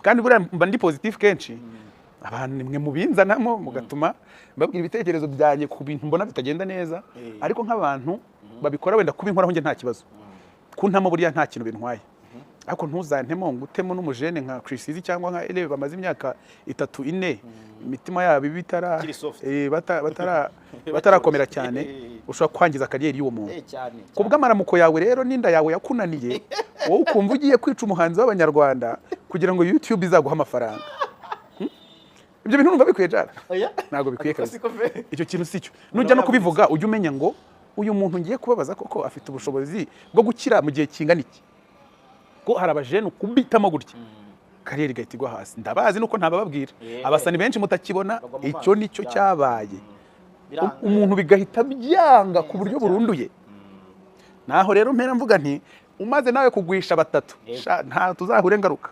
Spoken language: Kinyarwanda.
kandi buriya mba ndi positive kenshi abantu nimwe mubinzanamo mugatuma mbabwira ibitekerezo byanjye ku bintu mbona bitagenda neza ariko nk'abantu babikora wenda kubinkoraho nge nta kibazo kuntamo buriya nta kintu bintwaye ariko ntuzantemo ngo utemo n'umujene nka Chrisizi cyangwa nka Eleve bamaze imyaka 3-4 imitima yabo batarakomera cyane ushobora kwangiza kariyeri y'uwo muntu kubw'amaramuko yawe rero ninda yawe yakunaniye wowe ukumva ugiye kwica umuhanzi w'abanyarwanda kugira ngo YouTube izaguha amafaranga ibyo bintu numva bikwiye jara ntago bikwiye kabisa icyo kintu sicyo nujya no kubivuga ujye umenya ngo uyu muntu ngiye kubabaza koko afite ubushobozi bwo gukira mu gihe kingana iki ko hari abajene kubitamo gutya kariyeri gahita igwa hasi ndabazi nuko ntabababwira abasani benshi mutakibona icyo nicyo cyabaye umuntu bigahita byanga ku buryo burunduye naho rero mpera mvuga nti umaze nawe kugwisha batatu nta tuzahure ngaruka